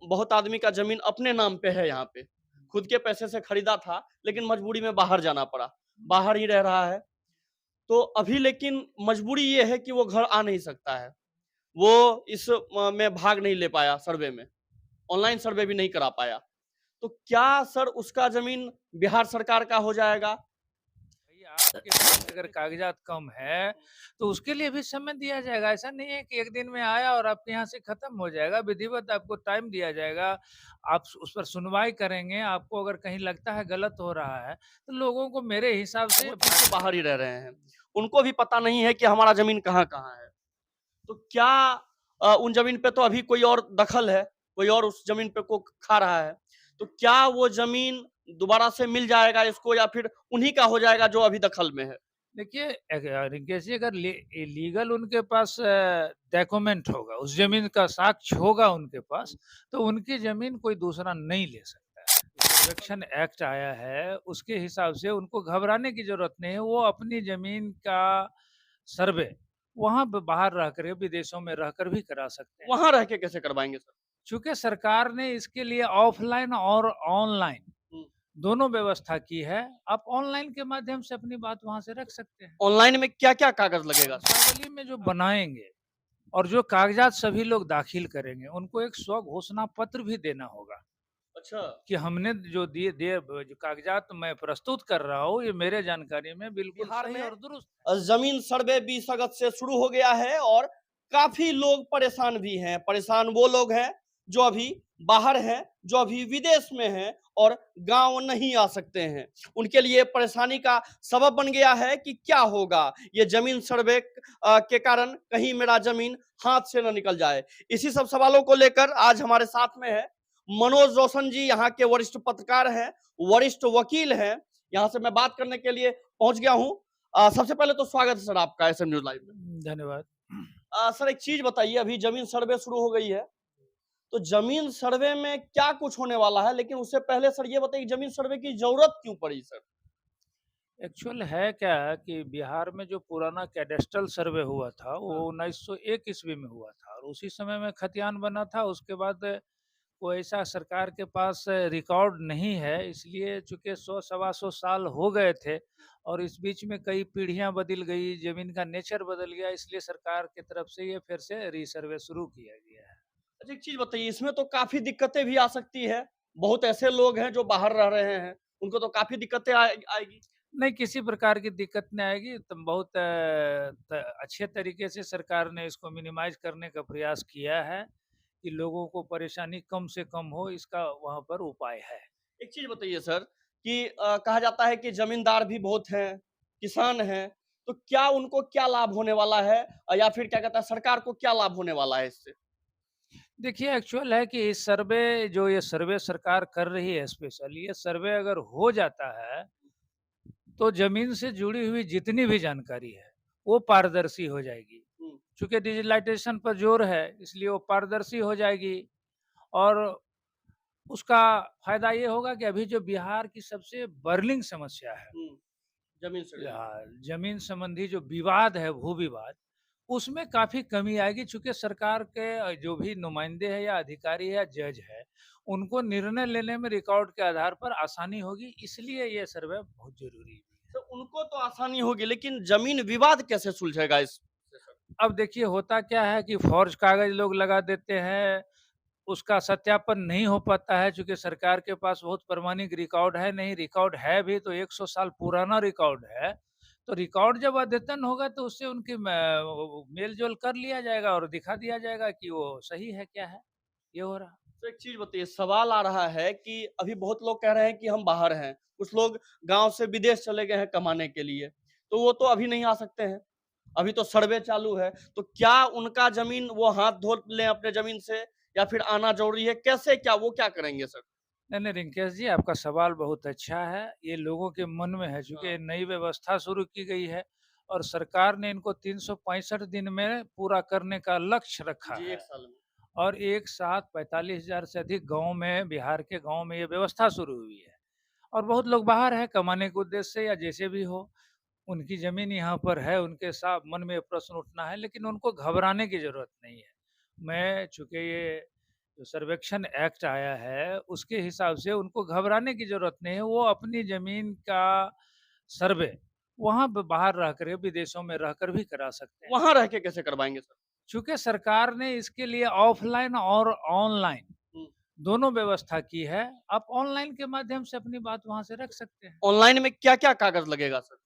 बहुत आदमी का ज़मीन अपने नाम पे है यहाँ पे। खुद के पैसे से खरीदा था, लेकिन मजबूरी में बाहर जाना पड़ा। बाहर ही रह रहा है। तो अभी लेकिन मजबूरी ये है कि वो घर आ नहीं सकता है। वो इस में भाग नहीं ले पाया सर्वे में। ऑनलाइन सर्वे भी नहीं करा पाया। तो क्या सर उसका ज़मीन बिहार सरकार का हो जाएगा? भाई आपके पास अगर कागजात कम है, तो उसके लिए भी समय दिया जाएगा। ऐसा नहीं है कि एक दिन में आया और आपके यहाँ से खत्म हो जाएगा। विधिवत आपको टाइम दिया जाएगा। आप उस पर सुनवाई करेंगे। आपको अगर कहीं लगता है गलत हो रहा है, तो लोगों को मेरे हिसाब से वो ठीक से बाहर ही रह रहे हैं। उनको भी पता नहीं है कि हमारा ज़मीन कहाँ-कहाँ है। तो क्या उन ज़मीन पे तो अभी कोई और दखल है, कोई और उस ज़मीन पे को खा रहा है। तो क्या वो ज़मीन दोबारा से मिल जाएगा इसको या फिर उन्हीं का हो जाएगा जो अभी दखल में है? देखिए, रिंकेश जी, अगर लीगल उनके पास डॉक्यूमेंट होगा, उस जमीन का साक्ष्य होगा उनके पास, तो उनकी जमीन कोई दूसरा नहीं ले सकता है। सर्वेक्षण एक्ट आया है, उसके हिसाब से उनको घबराने की जरूरत नहीं है। वो अपनी जमीन का सर्वे वहां बाहर रहकर, विदेशों में रहकर भी करा सकते हैं। वहाँ रह के कैसे करवाएँगे सर? चूंकि सरकार ने इसके लिए ऑफलाइन और ऑनलाइन हुँ। दोनों व्यवस्था की है। आप ऑनलाइन के माध्यम से अपनी बात वहां से रख सकते हैं। ऑनलाइन में क्या-क्या कागज़ लगेगा सर? वंशावली में जो बनाएंगे और जो कागजात सभी लोग दाखिल करेंगे, उनको एक स्व घोषणा पत्र भी देना होगा अच्छा। कि हमने जो दिए दिए जो कागजात मैं प्रस्तुत कर रहा हूँ, ये मेरे जानकारी में बिल्कुल बिहार सही में और दुरुस्त। ज़मीन सर्वे 20 अगस्त से शुरू हो गया है और काफ़ी लोग परेशान भी हैं। परेशान वो लोग हैं जो अभी बाहर हैं, जो अभी विदेश में हैं और गाँव नहीं आ सकते हैं। उनके लिए परेशानी का सबब बन गया है कि क्या होगा? ये ज़मीन सर्वे के कारण कहीं मेरा ज़मीन हाथ से ना निकल जाए। इसी सब सवालों को लेकर आज हमारे साथ में है मनोज रोशन जी, यहाँ के वरिष्ठ पत्रकार हैं, वरिष्ठ वकील हैं। यहाँ से मैं बात करने के लिए पहुँच गया हूँ। सबसे पहले तो स्वागत है सर आपका एसएम न्यूज़ लाइव में। धन्यवाद। सर एक चीज़ बताइए अभी ज़मीन सर्वे शुरू हो गई है, तो ज़मीन सर्वे में क्या कुछ होने वाला है? लेकिन उससे पहले सर ये बताइए ज़मीन सर्वे की ज़रूरत क्यों पड़ी सर? एक्चुअल है क्या कि बिहार में जो पुराना कैडेस्ट्रल सर्वे हुआ था, वो हाँ। 1901 ईस्वी में हुआ था और उसी समय में खतियान बना था। उसके बाद कोई ऐसा सरकार के पास रिकॉर्ड नहीं है, इसलिए चूंकि 100 सवा 100 साल हो गए थे और इस बीच में कई पीढ़ियां बदल गई, जमीन का नेचर बदल गया, इसलिए सरकार की तरफ से ये फिर से रीसर्वे शुरू किया गया है। अच्छा एक चीज़ बताइए इसमें तो काफ़ी दिक्कतें भी आ सकती है। बहुत ऐसे लोग हैं जो बाहर रह रहे हैं, उनको तो काफ़ी दिक्कतें आएगी। नहीं, किसी प्रकार की दिक्कत नहीं आएगी। तुम बहुत अच्छे तरीके से सरकार ने इसको मिनिमाइज करने का प्रयास किया है कि लोगों को परेशानी कम से कम हो, इसका वहाँ पर उपाय है। एक चीज़ बताइए सर कि कहा जाता है कि ज़मींदार भी बहुत हैं, किसान हैं, तो क्या उनको क्या लाभ होने वाला है? या फिर क्या कहते हैं सरकार को क्या लाभ होने वाला है इससे? देखिए, एक्चुअल है कि इस सर्वे जो ये सर्वे सरकार कर रही है स्पेशल, ये सर्वे अगर हो जाता है, तो ज़मीन से जुड़ी हुई जितनी भी जानकारी है, वो पारदर्शी हो जाएगी। हुँ। चूँकि डिजिटलाइज़ेशन पर ज़ोर है, इसलिए वो पारदर्शी हो जाएगी और उसका फ़ायदा ये होगा कि अभी जो बिहार की सबसे बर्निंग समस्या है, हुँ, ज़मीन से रिलेटेड। ज़मीन संबंधी जो विवाद है, भू-विवाद, उसमें काफ़ी कमी आएगी। चूँकि सरकार के जो भी नुमाइंदे हैं या अधिकारी है या जज है, उनको निर्णय लेने में रिकॉर्ड के आधार पर आसानी होगी, इसलिए ये सर्वे बहुत ज़रूरी भी है। तो उनको तो आसानी होगी लेकिन ज़मीन विवाद कैसे सुलझेगा इससे सर? अब देखिए, होता क्या है कि फ़ॉर्ज कागज़ लोग लगा देते हैं, उसका सत्यापन नहीं हो पाता है, चूँकि सरकार के पास बहुत प्रामाणिक रिकॉर्ड है नहीं। रिकॉर्ड है भी तो 100 साल पुराना रिकॉर्ड है। तो रिकॉर्ड जब अद्यतन होगा, तो उससे उनकी मेल-जोल कर लिया जाएगा और दिखा दिया जाएगा कि वो सही है, क्या है। ये हो रहा। तो एक चीज़ बताइए सवाल आ रहा है कि अभी बहुत लोग कह रहे हैं कि हम बाहर हैं, कुछ लोग गाँव से विदेश चले गए हैं कमाने के लिए, तो वो तो अभी नहीं आ सकते हैं। अभी तो सर्वे चालू है, तो क्या उनका ज़मीन वो हाथ धो लें अपने ज़मीन से या फिर आना ज़रूरी है? कैसे क्या वो क्या करेंगे सर? नहीं, नहीं, रिंकेश जी, आपका सवाल बहुत अच्छा है। ये लोगों के मन में है, चूँकि हाँ। नई व्यवस्था शुरू की गई है और सरकार ने इनको 365 दिन में पूरा करने का लक्ष्य रखा जी, 1 है। साल में। और एक साथ 45,000 से अधिक गाँव में, बिहार के गाँव में ये व्यवस्था शुरू हुई है। और बहुत लोग बाहर हैं कमाने के उद्देश्य से या जैसे भी हो, उनकी ज़मीन यहाँ पर है, उनके साथ मन में प्रश्न उठना है, लेकिन उनको घबराने की ज़रूरत नहीं है। मैं चूँकि ये जो सर्वेक्षण एक्ट आया है उसके हिसाब से उनको घबराने की जरूरत नहीं है। वो अपनी जमीन का सर्वे वहां बाहर रहकर विदेशों में रहकर भी करा सकते हैं। वहां रह के कैसे करवाएंगे सर? चूंकि सरकार ने इसके लिए ऑफलाइन और ऑनलाइन हम्म। दोनों व्यवस्था की है। आप ऑनलाइन के माध्यम से अपनी बात वहां से रख सकते हैं। ऑनलाइन में क्या क्या कागज लगेगा सर?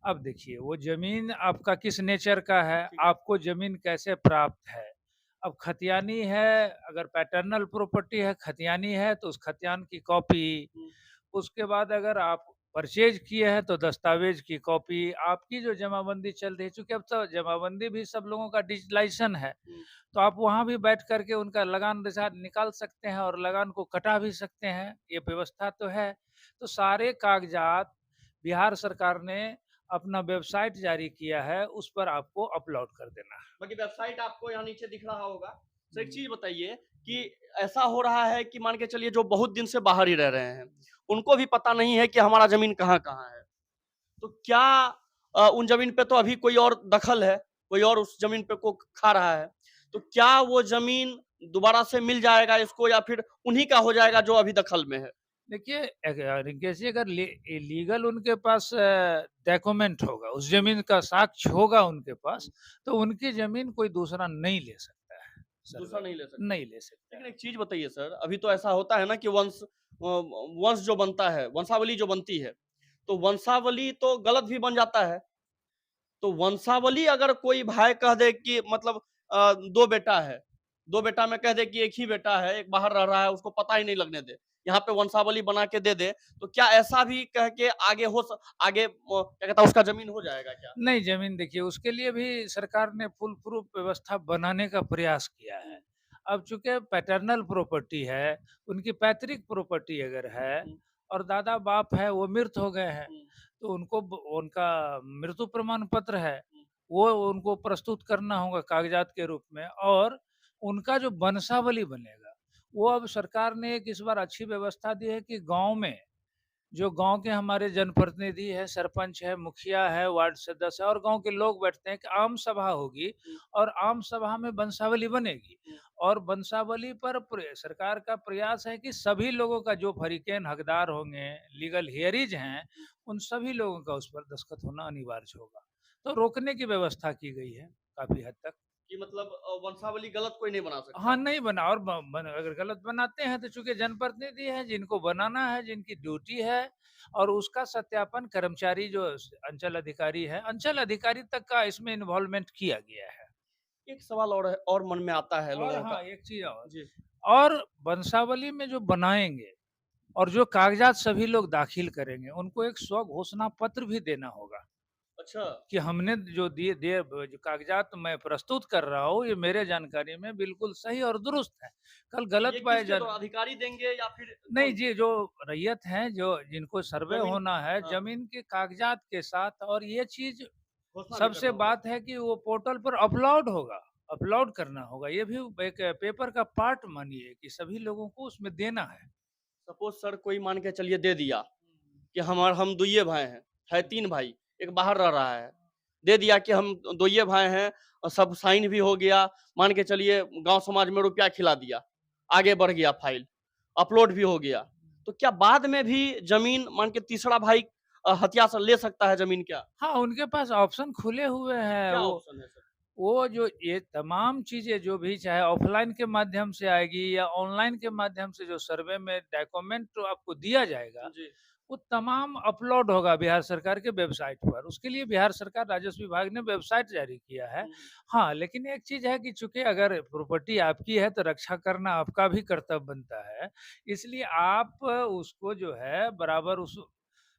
अब देखिए, वो जमीन आपका किस नेचर का है, ठीक है। आपको जमीन कैसे प्राप्त है। अब खतियानी है, अगर पैटर्नल प्रॉपर्टी है, खतियानी है तो उस खतियान की कॉपी, उसके बाद अगर आप परचेज किए हैं तो दस्तावेज की कॉपी, आपकी जो जमाबंदी चल रही है, चूंकि अब तो जमाबंदी भी सब लोगों का डिजिटलाइजेशन है, तो आप वहां भी बैठ करके उनका लगान निकाल सकते हैं और लगान को कटा भी सकते हैं। ये व्यवस्था तो है। तो सारे कागजात बिहार सरकार ने अपना वेबसाइट जारी किया है, उस पर आपको अपलोड कर देना है। बाकी वेबसाइट आपको यहाँ नीचे दिख रहा होगा। तो एक चीज हम्म। बताइए कि ऐसा हो रहा है कि मान के चलिए जो बहुत दिन से बाहर ही रह रहे हैं, उनको भी पता नहीं है कि हमारा जमीन कहाँ कहाँ है। तो क्या उन जमीन पे तो अभी कोई और दखल है, कोई और उस जमीन पे को खा रहा है, तो क्या वो जमीन दोबारा से मिल जाएगा इसको या फिर उन्हीं का हो जाएगा जो अभी दखल में है? देखिए, रिंकेश जी, अगर लीगल उनके पास डॉक्यूमेंट होगा, उस जमीन का साक्ष्य होगा उनके पास, तो उनकी जमीन कोई दूसरा नहीं ले सकता है। दूसरा नहीं ले सकता। नहीं ले सकता लेकिन है। एक चीज बताइए सर, अभी तो ऐसा होता है ना कि वंश जो बनता है, वंशावली जो बनती है, तो वंशावली तो गलत भी बन जाता है। तो वंशावली अगर कोई भाई कह दे कि मतलब दो बेटा है, दो बेटा में कह दे कि एक ही बेटा है, एक बाहर रह रहा है, उसको पता ही नहीं लगने दे, यहाँ पे वंशावली बना के दे दे, तो क्या ऐसा भी कह के आगे क्या कहता है उसका जमीन हो जाएगा क्या? नहीं, जमीन देखिए, उसके लिए भी सरकार ने फुल प्रूफ व्यवस्था बनाने का प्रयास किया है। अब चूंकि पैटर्नल प्रॉपर्टी है, उनकी पैतृक प्रॉपर्टी अगर है और दादा बाप है वो मृत हो गए हैं, तो उनका मृत्यु प्रमाण पत्र है, वो उनको प्रस्तुत करना होगा कागजात के रूप में। और उनका जो वंशावली बनेगा, वो अब सरकार ने एक इस बार अच्छी व्यवस्था दी है कि गांव में जो गांव के हमारे जनप्रतिनिधि है, सरपंच है, मुखिया है, वार्ड सदस्य है और गांव के लोग बैठते हैं कि आम सभा होगी और आम सभा में वंशावली बनेगी। और वंशावली पर सरकार का प्रयास है कि सभी लोगों का जो फरीकेन हकदार होंगे, लीगल हियरिज हैं, उन सभी लोगों का उस पर दस्तखत होना अनिवार्य होगा। तो रोकने की व्यवस्था की गई है काफी हद तक। कि मतलब वंशावली गलत कोई नहीं बना सकता। हाँ, नहीं बना। और अगर गलत बनाते हैं तो चूंकि जनप्रतिनिधि है, जिनको बनाना है, जिनकी ड्यूटी है, और उसका सत्यापन कर्मचारी जो अंचल अधिकारी है, अंचल अधिकारी तक का इसमें इन्वॉल्वमेंट किया गया है। एक सवाल और मन में आता है और लोगों हाँ, का। एक चीज और, जी। वंशावली में जो बनाएंगे और जो कागजात सभी लोग दाखिल करेंगे, उनको एक स्व घोषणा पत्र भी देना होगा अच्छा। कि हमने जो जो कागजात मैं प्रस्तुत कर रहा हूँ, ये मेरे जानकारी में बिल्कुल सही और दुरुस्त है। कल गलत ये पाए किसके जाने, द्वारा अधिकारी देंगे या फिर नहीं कौन? जी, जो रैयत हैं, जो जिनको सर्वे जमीन होना है, हाँ, जमीन के कागजात के साथ। और ये चीज घोषणा भी सबसे करना होगा। बात है कि वो पोर्टल पर अपलोड होगा, अपलोड करना होगा। ये भी एक पेपर का पार्ट मानिए कि सभी लोगों को उसमें देना है। सपोज सर कोई मान के चलिए दे दिया कि हम दुइये भाई हैं, है तीन भाई, एक बाहर रह रहा है, दे दिया कि हम दुइये भाई हैं और सब साइन भी हो गया, मान के चलिए गांव समाज में रुपया खिला दिया, आगे बढ़ गया फाइल, अपलोड भी हो गया, तो क्या बाद में भी जमीन मान के तीसरा भाई हथिया से ले सकता है जमीन क्या? हाँ, उनके पास ऑप्शन खुले हुए हैं। क्या वो ऑप्शन है सर? वो जो ये तमाम चीजें जो भी, चाहे ऑफलाइन के माध्यम से आएगी या ऑनलाइन के माध्यम से, जो सर्वे में डॉक्यूमेंट तो आपको दिया जाएगा, जी। वो तमाम अपलोड होगा बिहार सरकार के वेबसाइट पर। उसके लिए बिहार सरकार राजस्व विभाग ने वेबसाइट जारी किया है। हाँ, लेकिन एक चीज है कि चूंकि अगर प्रॉपर्टी आपकी है तो रक्षा करना आपका भी कर्तव्य बनता है। इसलिए आप उसको जो है बराबर उस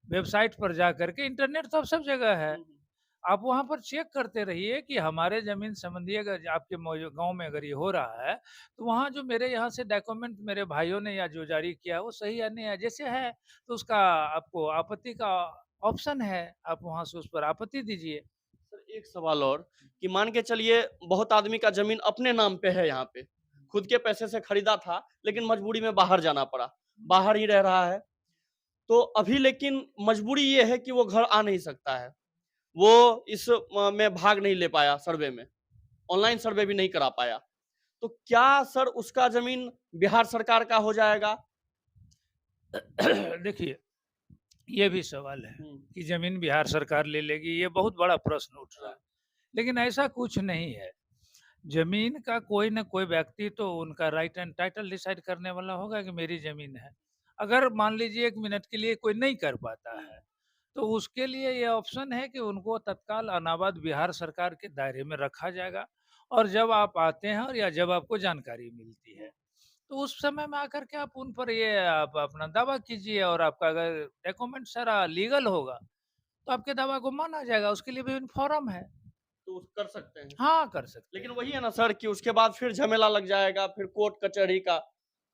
वेबसाइट पर जा करके, इंटरनेट तो अब सब जगह है, आप वहाँ पर चेक करते रहिए कि हमारे ज़मीन संबंधी अगर आपके गाँव में अगर ये हो रहा है, तो वहाँ जो मेरे यहाँ से डॉक्यूमेंट मेरे भाइयों ने या जो जारी किया है, वो सही है नहीं है। जैसे है तो उसका आपको आपत्ति का ऑप्शन है, आप वहाँ से उस पर आपत्ति दीजिए। सर एक सवाल और कि मान के चलिए बहुत आदमी का जमीन अपने नाम पे है, यहाँ पे खुद के पैसे से खरीदा था, लेकिन मजबूरी में बाहर जाना पड़ा, बाहर ही रह रहा है, तो अभी लेकिन मजबूरी ये है कि वो घर आ नहीं सकता है, वो इस में भाग नहीं ले पाया सर्वे में, ऑनलाइन सर्वे भी नहीं करा पाया, तो क्या सर उसका जमीन बिहार सरकार का हो जाएगा? देखिए, ये भी सवाल है हम्म, कि जमीन बिहार सरकार ले लेगी, ये बहुत बड़ा प्रश्न उठ रहा है। लेकिन ऐसा कुछ नहीं है। जमीन का कोई न कोई व्यक्ति तो उनका राइट एंड टाइटल डिसाइड करने वाला होगा कि मेरी जमीन है। अगर मान लीजिए 1 मिनट के लिए कोई नहीं कर पाता है, तो उसके लिए ये ऑप्शन है कि उनको तत्काल अनाबाद बिहार सरकार के दायरे में रखा जाएगा, और जब आप आते हैं और या जब आपको जानकारी मिलती है, तो उस समय में आकर के आप उन पर ये आप अपना दावा कीजिए, और आपका अगर डॉक्यूमेंट सारा लीगल होगा, तो आपके दावा को माना जाएगा। उसके लिए भी फॉर्म है। तो कर सकते हैं। हाँ, कर सकते लेकिन हैं। वही है ना सर कि उसके बाद फिर झमेला लग जाएगा, फिर कोर्ट कचहरी का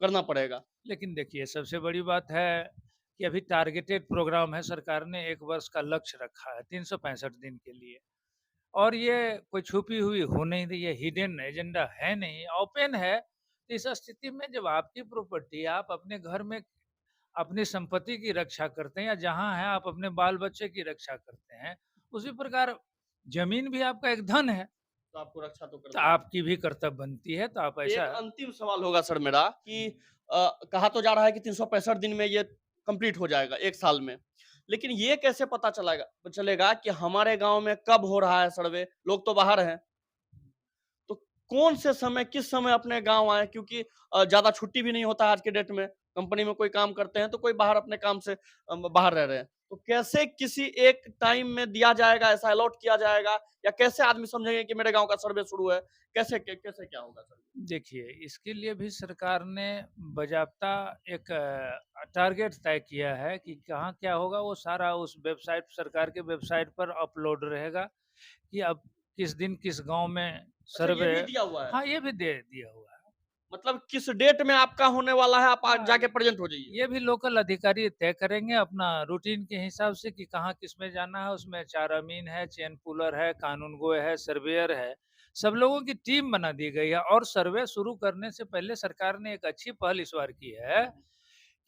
करना पड़ेगा। लेकिन देखिए, सबसे बड़ी बात है कि अभी टारगेटेड प्रोग्राम है, सरकार ने 1 वर्ष का लक्ष्य रखा है 365 दिन के लिए, और ये कोई छुपी हुई हो नहीं रही है, हिडन एजेंडा है नहीं, ओपन है। तो इस स्थिति में जब आपकी प्रॉपर्टी, आप अपने घर में अपनी संपत्ति की रक्षा करते हैं, या जहाँ है आप अपने बाल-बच्चे की रक्षा करते हैं, उसी प्रकार ज़मीन भी आपका एक धन है, तो आपको रक्षा तो तो करनी है। आपकी भी कर्तव्य बनती है, तो आप एक ऐसा। अंतिम सवाल होगा सर मेरा कि कहा तो जा रहा है कि 365 दिन में ये कंप्लीट हो जाएगा, 1 साल में। लेकिन ये कैसे पता चलेगा कि हमारे गाँव में कब हो रहा है सर्वे? लोग तो बाहर हैं। तो कौन से समय, किस समय अपने गाँव आएँ? क्योंकि ज़्यादा छुट्टी भी नहीं होता है आज के डेट में। कंपनी में कोई काम करते हैं, तो कोई बाहर अपने काम से बाहर रह रहे हैं। तो कैसे किसी एक टाइम में दिया जाएगा, ऐसा अलॉट किया जाएगा, या कैसे आदमी समझेंगे कि मेरे गाँव का सर्वे शुरू है? कैसे क्या होगा सर? देखिए, इसके लिए भी सरकार ने बाज़ाब्ता एक टारगेट तय किया है कि कहाँ क्या होगा, वो सारा उस वेबसाइट, सरकार के वेबसाइट पर अपलोड रहेगा कि अब किस दिन किस गाँव में अच्छा, ये सर्वे। भी दिया हुआ है। हाँ, ये भी दे दिया हुआ है। मतलब किस डेट में आपका होने वाला है, आप आज हाँ, जाके प्रेजेंट हो जाइए। ये भी लोकल अधिकारी तय करेंगे अपना रूटीन के हिसाब से कि कहाँ किसमें जाना है। उसमें 4 अमीन है, चेन पुलर है, कानून गोय है, सर्वेयर है। सब लोगों की टीम बना दी गई है, और सर्वे शुरू करने से पहले सरकार ने एक अच्छी पहल इस बार की है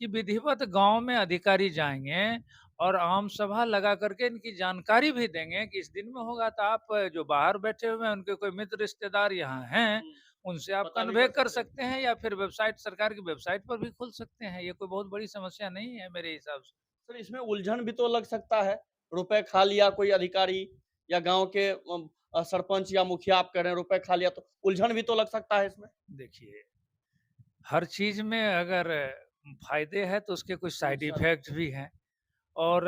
कि विधिवत गाँव में अधिकारी जाएँगे और आम सभा लगा करके इनकी जानकारी भी देंगे कि इस दिन में होगा, तो आप जो बाहर बैठे हुए हैं, उनके कोई मित्र रिश्तेदार यहाँ हैं, हुँ, उनसे आप पता भी कन्वे कर कर सकते हैं। सकते हैं, या फिर वेबसाइट, सरकार की वेबसाइट पर भी खोल सकते हैं। ये कोई बहुत बड़ी समस्या नहीं है मेरे हिसाब से। सर इसमें उलझन भी तो लग सकता है। रुपए खा लिया कोई अधिकारी, या गाँव के सरपंच या मुखिया आप कह रहे हैं रुपए खा लिया, तो उलझन भी तो लग सकता है इसमें। देखिए, हर चीज़ में अगर फ़ायदे हैं, तो उसके कुछ साइड सर इफ़ेक्ट भी हैं, और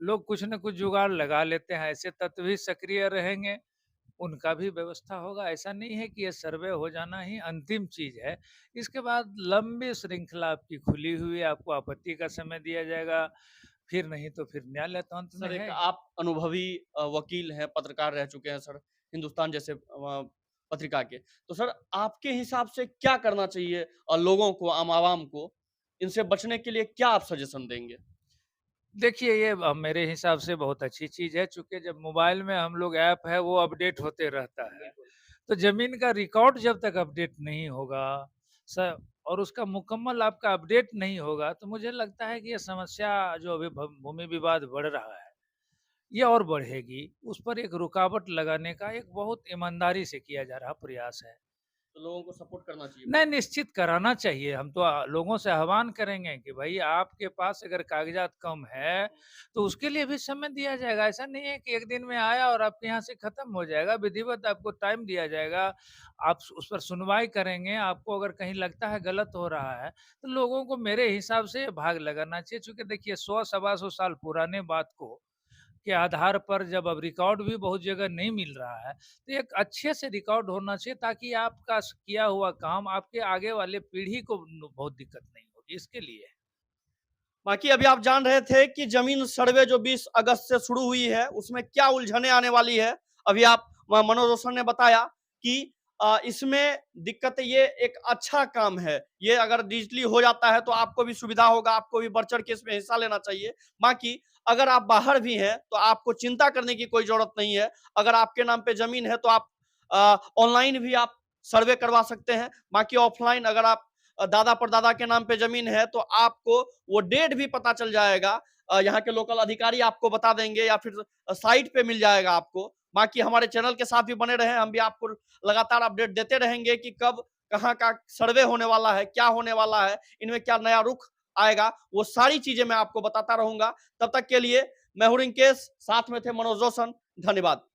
लोग कुछ न कुछ जुगाड़ लगा लेते हैं। ऐसे तत्व भी सक्रिय रहेंगे, उनका भी व्यवस्था होगा। ऐसा नहीं है कि ये सर्वे हो जाना ही अंतिम चीज़ है। इसके बाद लंबी श्रृंखला आपकी खुली हुई है, आपको आपत्ति का समय दिया जाएगा, फिर नहीं तो फिर न्यायालय तो अंत में सर, एक है ही। आप अनुभवी वकील हैं, पत्रकार रह चुके हैं सर, हिंदुस्तान जैसे पत्रिका के। तो सर आपके हिसाब से क्या करना चाहिए लोगों को, आम आवाम को? इनसे बचने के लिए क्या आप सजेशन देंगे? देखिए, ये मेरे हिसाब से बहुत अच्छी चीज़ है, चूँकि जब मोबाइल में हम लोग ऐप है, वो अपडेट होते रहता है। बिल्कुल। तो ज़मीन का रिकॉर्ड जब तक अपडेट नहीं होगा, स और उसका मुकम्मल आपका अपडेट नहीं होगा, तो मुझे लगता है कि ये समस्या जो अभी भूमि विवाद बढ़ रहा है, ये और बढ़ेगी। उस पर एक रुकावट लगाने का एक बहुत ईमानदारी से किया जा रहा प्रयास है। तो लोगों को सपोर्ट करना चाहिए नहीं, पूरा। निश्चित कराना चाहिए। हम तो लोगों से आह्वान करेंगे कि भई, आपके पास अगर कागज़ात कम है, तो उसके लिए भी समय दिया जाएगा। ऐसा नहीं है कि 1 दिन में आया और आपके यहाँ से खत्म हो जाएगा। विधिवत आपको टाइम दिया जाएगा। आप उस पर सुनवाई करेंगे। आपको अगर कहीं लगता है गलत हो रहा है, तो लोगों को मेरे हिसाब से भाग लगाना चाहिए। चूँकि देखिए, 100 सवा सौ साल पुराने बात को के आधार पर जब अब रिकॉर्ड भी बहुत जगह नहीं मिल रहा है, तो एक अच्छे से रिकॉर्ड होना चाहिए, ताकि आपका किया हुआ काम आपके आगे वाले पीढ़ी को बहुत दिक्कत नहीं होगी, इसके लिए। बाकी अभी आप जान रहे थे कि जमीन सर्वे जो 20 अगस्त से शुरू हुई है, उसमें क्या उलझने आने वाली है। अभी आप मनोज रोशन ने बताया कि इसमें दिक्कत ये एक अच्छा काम है। ये अगर डिजिटली हो जाता है तो आपको भी सुविधा होगा, आपको भी बढ़-चढ़ के इसमें हिस्सा लेना चाहिए। बाकी अगर आप बाहर भी हैं, तो आपको चिंता करने की कोई ज़रूरत नहीं है। अगर आपके नाम पे ज़मीन है, तो आप ऑनलाइन भी आप सर्वे करवा सकते हैं। बाकी ऑफलाइन अगर आप दादा परदादा के नाम पे ज़मीन है, तो आपको वो डेट भी पता चल जाएगा। यहाँ के लोकल अधिकारी आपको बता देंगे, या फिर साइट पे मिल जाएगा आपको। बाकी हमारे चैनल के साथ भी बने रहें, हम भी आपको लगातार अपडेट देते रहेंगे कि कब कहाँ का सर्वे होने वाला है, क्या होने वाला है, इनमें क्या नया रुख आएगा, वो सारी चीजें मैं आपको बताता रहूंगा। तब तक के लिए मैं हूं रिंकेश, साथ में थे मनोज रोशन। धन्यवाद।